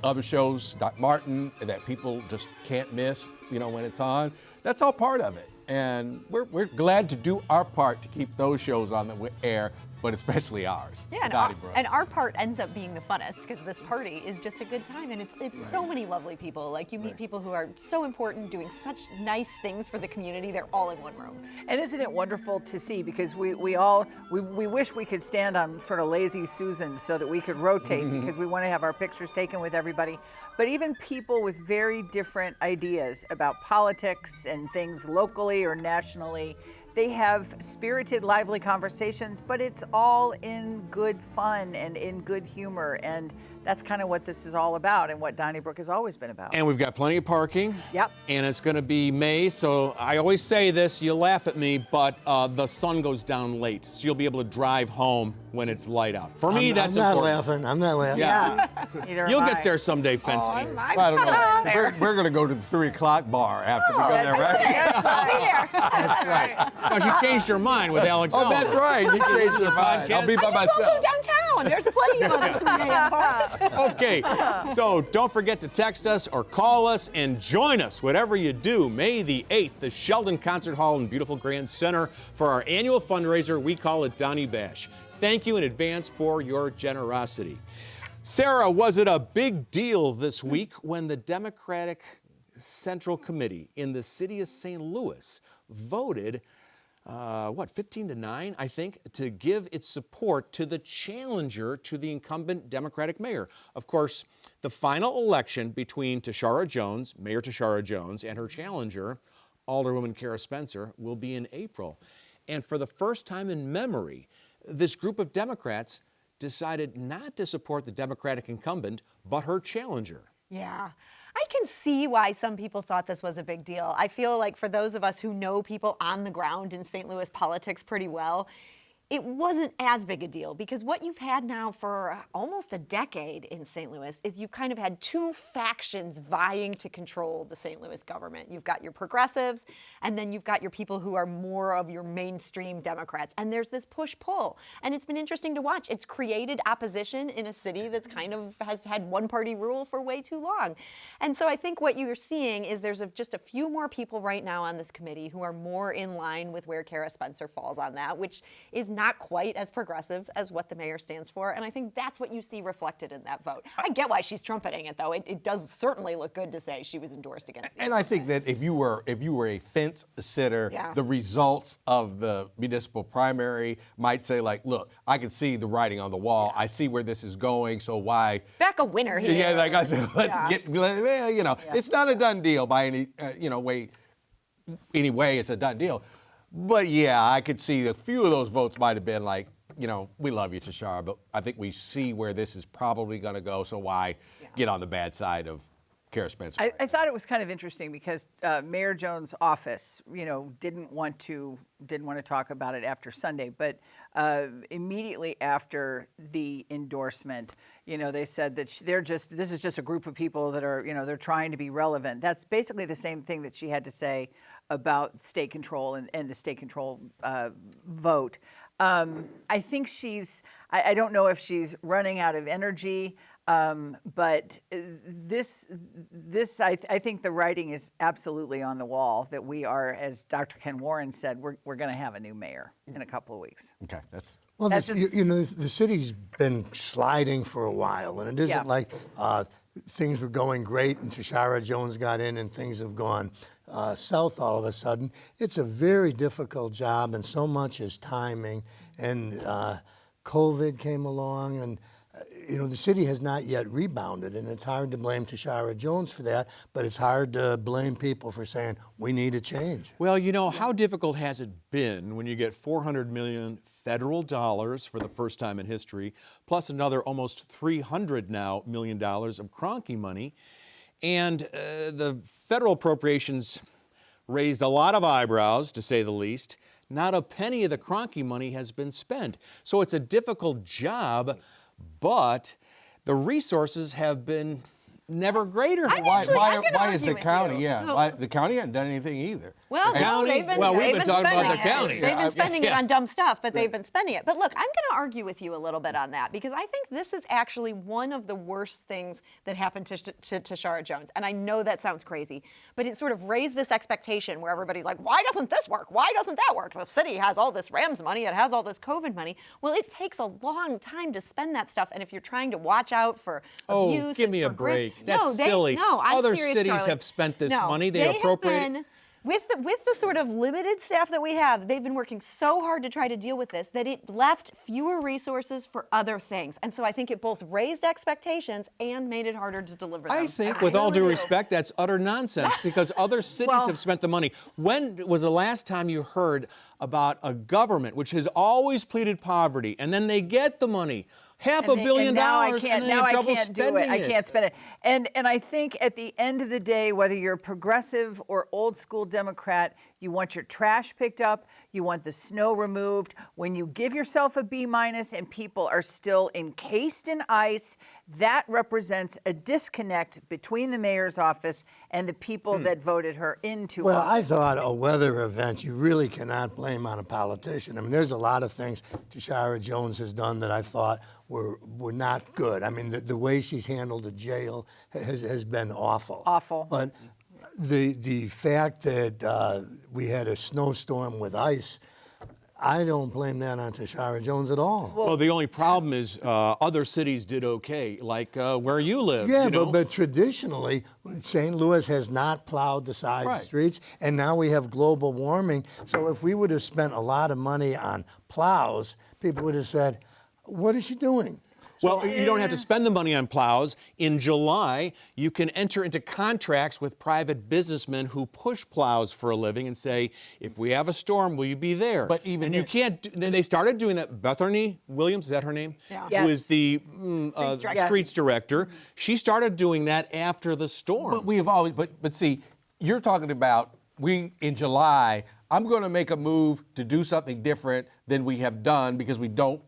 other shows, Doc Martin, that people just can't miss, when it's on. That's all part of it. And we're glad to do our part to keep those shows on the air, but especially ours. Yeah, and our part ends up being the funnest because this party is just a good time, and it's so many lovely people. Like, you meet people who are so important, doing such nice things for the community. They're all in one room. And isn't it wonderful to see? Because we wish we could stand on sort of lazy Susans so that we could rotate because we want to have our pictures taken with everybody. But even people with very different ideas about politics and things locally or nationally, they have spirited, lively conversations, but it's all in good fun and in good humor. And that's kind of what this is all about and what Donnybrook has always been about. And we've got plenty of parking. Yep. And it's going to be May, so I always say this, you laugh at me, but the sun goes down late, so you'll be able to drive home when it's light out. For me, that's important. I'm not laughing. Yeah. You'll get there someday, Fenske. I don't know. We're going to go to the 3 o'clock bar after we go there, right? That's right. No, she changed her mind with Alex. Oh, that's right. You changed your mind. I'll be by myself. We'll go downtown. There's plenty of other 3 a.m. bars. Okay, so don't forget to text us or call us and join us, whatever you do, May the 8th, the Sheldon Concert Hall in beautiful Grand Center for our annual fundraiser. We call it Donnie Bash. Thank you in advance for your generosity. Sarah, was it a big deal this week when the Democratic Central Committee in the city of St. Louis voted 15-9, I think, to give its support to the challenger to the incumbent Democratic mayor? Of course, the final election between Mayor Tashara Jones, and her challenger, Alderwoman Cara Spencer, will be in April. And for the first time in memory, this group of Democrats decided not to support the Democratic incumbent, but her challenger. Yeah. I can see why some people thought this was a big deal. I feel like for those of us who know people on the ground in St. Louis politics pretty well, it wasn't as big a deal because what you've had now for almost a decade in St. Louis is you've kind of had 2 factions vying to control the St. Louis government. You've got your progressives, and then you've got your people who are more of your mainstream Democrats. And there's this push-pull. And it's been interesting to watch. It's created opposition in a city that's kind of has had one-party rule for way too long. And so I think what you're seeing is there's just a few more people right now on this committee who are more in line with where Cara Spencer falls on that, which is not quite as progressive as what the mayor stands for. And I think that's what you see reflected in that vote. I get why she's trumpeting it, though. It does certainly look good to say she was endorsed against the And I think that if you were a fence sitter, the results of the municipal primary might say, like, look, I can see the writing on the wall. I see where this is going, so why? Back a winner here. Yeah, like I said, it's not a done deal by any way. Anyway, it's a done deal. But yeah, I could see a few of those votes might have been like, we love you, Tashara, but I think we see where this is probably going to go, so why get on the bad side of Cara Spencer? I thought it was kind of interesting because Mayor Jones' office, didn't want to talk about it after Sunday, but immediately after the endorsement, they said that this is just a group of people that are, they're trying to be relevant. That's basically the same thing that she had to say about state control and the state control vote. I think I don't know if she's running out of energy, but I think the writing is absolutely on the wall that we are, as Dr. Ken Warren said, we're going to have a new mayor in a couple of weeks. Okay, Well, the city's been sliding for a while, and it isn't like things were going great and Tashara Jones got in and things have gone south all of a sudden. It's a very difficult job, and so much is timing. And COVID came along, and the city has not yet rebounded, and it's hard to blame Tashara Jones for that, but it's hard to blame people for saying we need a change. Well, how difficult has it been when you get $400 million federal dollars for the first time in history, plus another almost $300 million of Kroenke money, And the federal appropriations raised a lot of eyebrows, to say the least. Not a penny of the Kroenke money has been spent. So it's a difficult job, but the resources have been never greater. Why is the county? Why, the county hasn't done anything either. Well, no, we've been talking about the county. They've been spending it on dumb stuff, but they've been spending it. But look, I'm going to argue with you a little bit on that because I think this is actually one of the worst things that happened to Tashara Jones. And I know that sounds crazy, but it sort of raised this expectation where everybody's like, why doesn't this work? Why doesn't that work? The city has all this Rams money. It has all this COVID money. Well, it takes a long time to spend that stuff. And if you're trying to watch out for abuse, give me a break. That's no, silly. No, I'm Other serious, cities Charlie. have spent this money. They appropriate. have been, with the sort of limited staff that we have, they've been working so hard to try to deal with this that it left fewer resources for other things. And so I think it both raised expectations and made it harder to deliver them. I think, with all due respect, that's utter nonsense because other cities have spent the money. When was the last time you heard about a government which has always pleaded poverty and then they get the money? $500 million, and then they have trouble spending it. I can't spend it. And I think at the end of the day, whether you're a progressive or old school Democrat, you want your trash picked up, you want the snow removed. When you give yourself a B- and people are still encased in ice, that represents a disconnect between the mayor's office and the people that voted her into office. Well, I thought a weather event you really cannot blame on a politician. I mean, there's a lot of things Tashara Jones has done that I thought were not good. I mean, the way she's handled the jail has been awful. Awful. But the fact that we had a snowstorm with ice, I don't blame that on Tashara Jones at all. Well, the only problem is other cities did okay, like where you live. Yeah, you know? but traditionally, St. Louis has not plowed the side streets, and now we have global warming. So if we would have spent a lot of money on plows, people would have said, what is she doing? Well, you don't have to spend the money on plows. In July, you can enter into contracts with private businessmen who push plows for a living and say, if we have a storm, will you be there? But even you can't. Then they started doing that. Bethany Williams, is that her name? Yeah. Yes. Who is the streets director. She started doing that after the storm. But we have always. But see, you're talking about in July. I'm going to make a move to do something different than we have done because we don't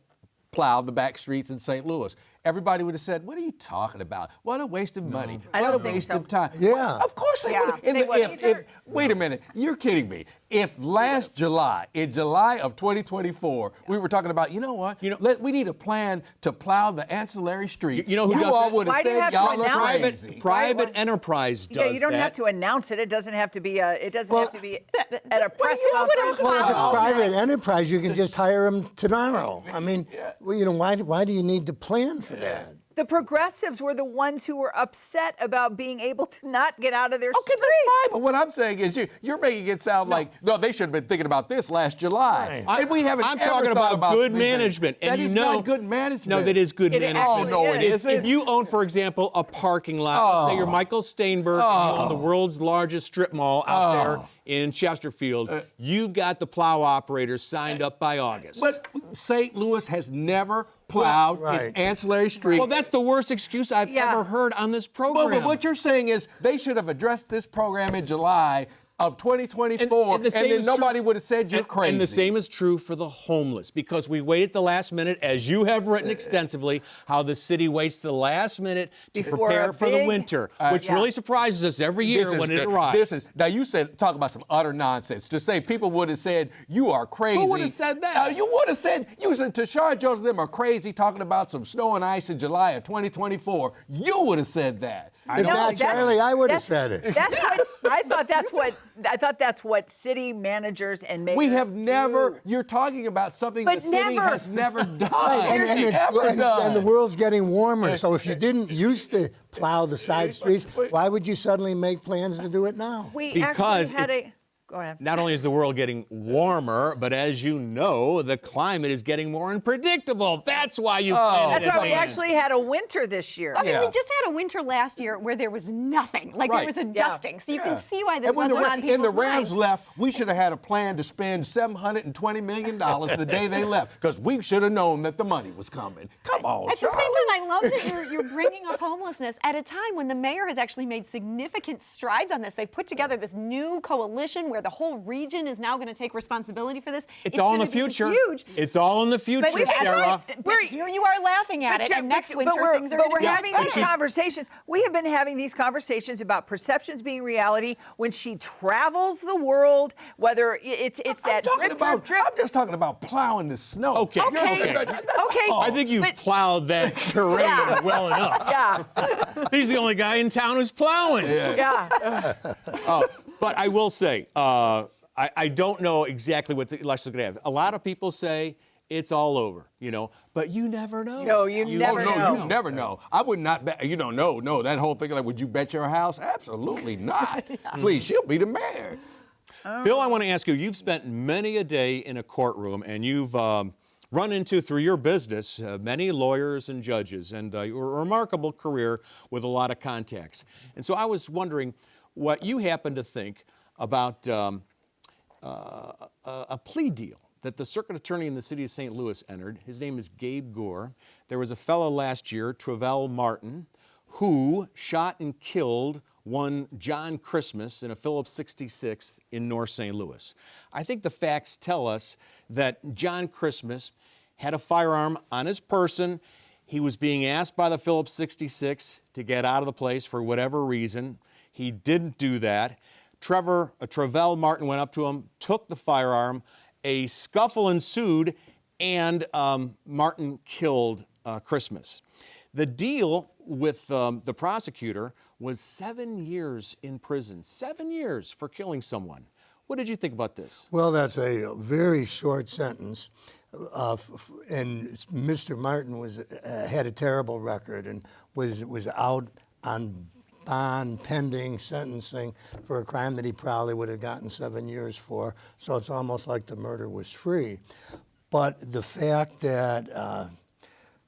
plow the back streets in St. Louis. Everybody would have said, what are you talking about? What a waste of money. I don't what a think waste so. of time. Yeah. Well, of course they would have. Wait a minute. You're kidding me. If last July, in July of 2024, we were talking about, you know what? We need a plan to plow the ancillary streets. You know who does all that? would have Why do you said, have to y'all look announce it? crazy. Private enterprise does Yeah, you don't that. have to announce it. It doesn't have to be at a press conference. Well, if it's private enterprise, you can just hire them tomorrow. I mean, why do you need to plan for that? The progressives were the ones who were upset about being able to not get out of their Okay, streets. that's fine. But what I'm saying is you're making it sound like, no, they should have been thinking about this last July. Right. And we haven't I'm ever talking thought about good anything. management. And That you is know, not good management. No, that is good It management. Oh, no, it isn't. If you own, for example, a parking lot, let's say you're Michael Steinberg, you own the world's largest strip mall out there in Chesterfield, you've got the plow operators signed up by August. But St. Louis has never plowed its ancillary streets. Well, that's the worst excuse I've ever heard on this program. But what you're saying is they should have addressed this program in July of 2024, and then nobody would have said you're crazy. And the same is true for the homeless, because we wait at the last minute, as you have written extensively, how the city waits the last minute to prepare for the winter, which really surprises us every year when it arrives. Now you talk about some utter nonsense. To say people would have said you are crazy. Who would have said that? You would have said Tashara Jones and them are crazy talking about some snow and ice in July of 2024. You would have said that. If not Charlie, I would have said it. That's what I thought. That's what city managers and mayors We have never. do. You're talking about something But the city never. has never done. And the world's getting warmer. So if you didn't used to plow the side streets, why would you suddenly make plans to do it now? We Because actually had Go ahead. Not only is the world getting warmer, but as you know, the climate is getting more unpredictable. That's why you planted That's why we advance. actually had a winter this year. I mean, we just had a winter last year where there was nothing. Like, there was a dusting. So you can see why this And when wasn't on people's and the Rams minds. left, we should have had a plan to spend $720 million the day they left, because we should have known that the money was coming. Come on, At the same Charlie. time, I love that you're bringing up homelessness at a time when the mayor has actually made significant strides on this. They've put together this new coalition where the whole region is now going to take responsibility for this. It's all in the gonna be future. Huge. It's all in the future, Sarah. But here you are laughing at it, and next winter things are But going we're to be having these conversations. We have been having these conversations about perceptions being reality when she travels the world, whether it's that drip. I'm just talking about plowing the snow. Okay. Okay. I think you've plowed that terrain well enough. Yeah. He's the only guy in town who's plowing. Yeah. But I will say, I don't know exactly what the election's going to have. A lot of people say it's all over, but you never know. No, you never know. You never know. I would not bet. No, that whole thing, like, would you bet your house? Absolutely not. Please, she'll be the mayor. Bill, I want to ask you, you've spent many a day in a courtroom, and you've run into, through your business, many lawyers and judges, and your remarkable career with a lot of contacts. And so I was wondering what you happen to think about a plea deal that the circuit attorney in the city of St. Louis entered. His name is Gabe Gore. There was a fellow last year, Travell Martin, who shot and killed one John Christmas in a Phillips 66 in North St. Louis. I think the facts tell us that John Christmas had a firearm on his person. He was being asked by the Phillips 66 to get out of the place for whatever reason. He didn't do that. Travell Martin went up to him, took the firearm. A scuffle ensued, and Martin killed Christmas. The deal with the prosecutor was 7 years in prison. 7 years for killing someone. What did you think about this? Well, that's a very short sentence. And Mr. Martin had a terrible record and was out on bond pending sentencing for a crime that he probably would have gotten 7 years for. So it's almost like the murder was free. But the fact that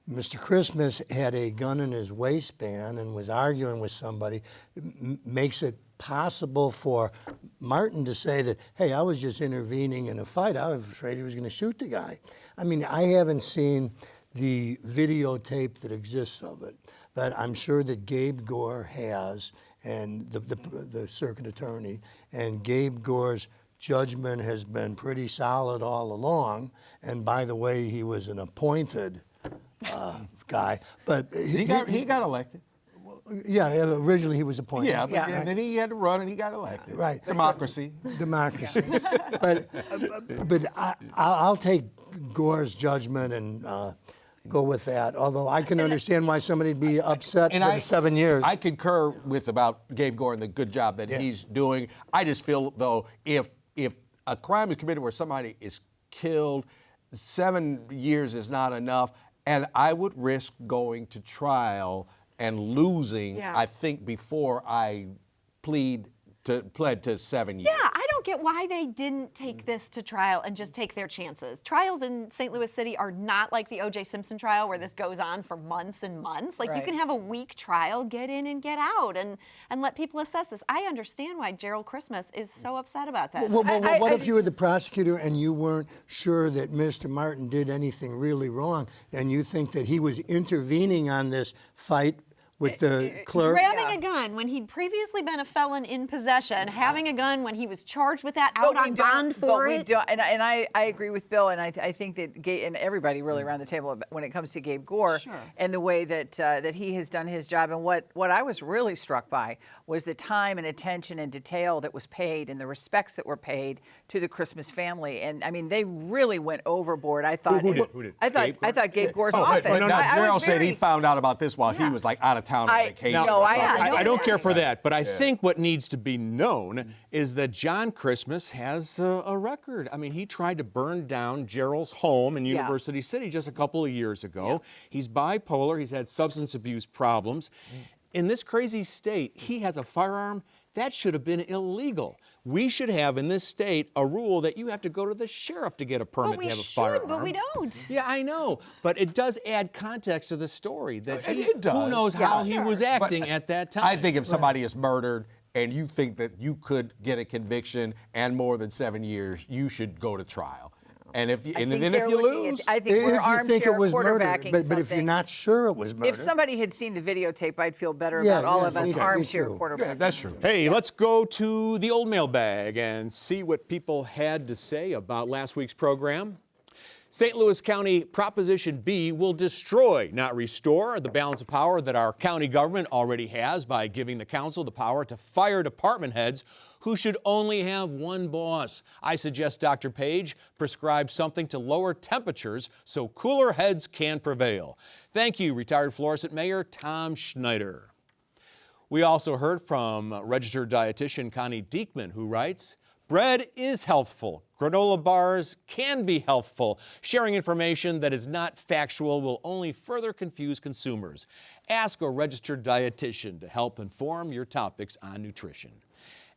Mr. Christmas had a gun in his waistband and was arguing with somebody makes it possible for Martin to say that, hey, I was just intervening in a fight. I was afraid he was going to shoot the guy. I mean, I haven't seen the videotape that exists of it, but I'm sure that Gabe Gore has, and the circuit attorney, and Gabe Gore's judgment has been pretty solid all along. And by the way, he was an appointed guy, but He got elected. yeah, originally he was appointed. Yeah, but and then he had to run and he got elected. Right. Democracy. Democracy. But I'll take Gore's judgment and go with that. Although I can understand why somebody'd be upset for the 7 years. I concur with about Gabe Gore and the good job that he's doing. I just feel, though, if a crime is committed where somebody is killed, 7 years is not enough, and I would risk going to trial and losing, I think, before I pled to 7 years. Yeah, I don't get why they didn't take this to trial and just take their chances. Trials in St. Louis City are not like the O.J. Simpson trial where this goes on for months and months. Like, you can have a week trial, get in and get out, and let people assess this. I understand why Gerald Christmas is so upset about that. Well, what if you were the prosecutor and you weren't sure that Mr. Martin did anything really wrong, and you think that he was intervening on this fight with the clerk? Grabbing a gun when he'd previously been a felon in possession, having a gun when he was charged with that, out on bond for it. And I agree with Bill, and I think that and everybody really around the table when it comes to Gabe Gore and the way that he has done his job. And what I was really struck by was the time and attention and detail that was paid and the respects that were paid to the Christmas family. And I mean, they really went overboard. I thought. Who did? I thought Gabe Gore's But office. Gerald said he found out about this while he was like out of town on vacation. I don't care for that, but I think what needs to be known is that John Christmas has a record. I mean, he tried to burn down Gerald's home in University City just a couple of years ago. He's bipolar. He's had substance abuse problems. In this crazy state, he has a firearm. That should have been illegal. We should have in this state a rule that you have to go to the sheriff to get a permit to have a firearm. But we don't. Yeah, I know. But it does add context to the story. That It does. Who knows how he was acting at that time. I think if somebody is murdered and you think that you could get a conviction and more than 7 years, you should go to trial. And if you, and then if you lose, I think we're armchair quarterbacking but if you're not sure it was murder. If somebody had seen the videotape, I'd feel better about all of us armchair quarterbacking. yeah, that's true. Hey, let's go to the old mailbag and see what people had to say about last week's program. St. Louis County Proposition B will destroy, not restore, the balance of power that our county government already has by giving the council the power to fire department heads who should only have one boss. I suggest Dr. Page prescribe something to lower temperatures so cooler heads can prevail. Thank you, retired Florissant Mayor Tom Schneider. We also heard from registered dietitian Connie Diekman, who writes, bread is healthful. Granola bars can be healthful. Sharing information that is not factual will only further confuse consumers. Ask a registered dietitian to help inform your topics on nutrition.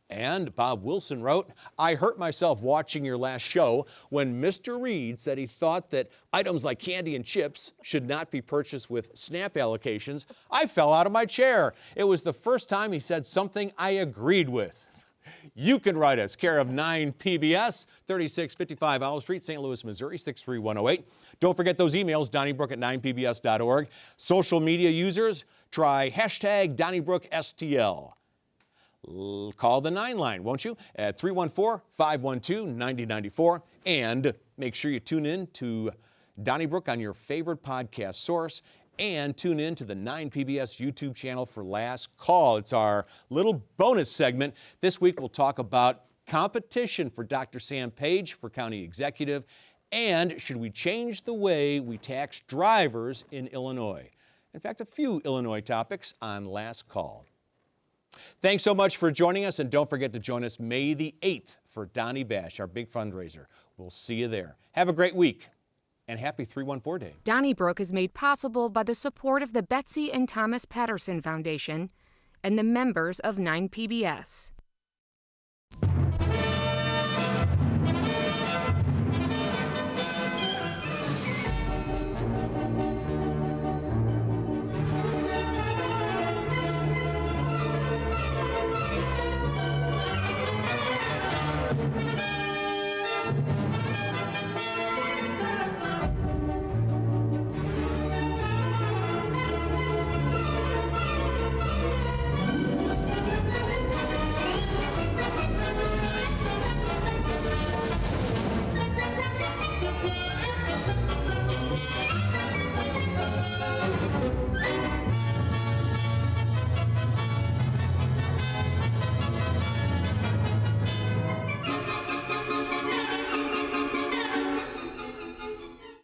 And Bob Wilson wrote, I hurt myself watching your last show when Mr. Reid said he thought that items like candy and chips should not be purchased with SNAP allocations. I fell out of my chair. It was the first time he said something I agreed with. You can write us, care of 9 PBS, 3655 Owl Street, St. Louis, Missouri, 63108. Don't forget those emails, Donnybrook at 9pbs.org. Social media users, try hashtag DonnybrookSTL. Call the 9 line, won't you, at 314-512-9094. And make sure you tune in to Donnybrook on your favorite podcast source. And tune in to the 9PBS YouTube channel for Last Call. It's our little bonus segment. This week we'll talk about competition for Dr. Sam Page for county executive, and should we change the way we tax drivers in Illinois? In fact, a few Illinois topics on Last Call. Thanks so much for joining us, and don't forget to join us May the 8th for Donnie Bash, our big fundraiser. We'll see you there. Have a great week. And happy 314 Day. Donnybrook is made possible by the support of the Betsy and Thomas Patterson Foundation and the members of 9PBS.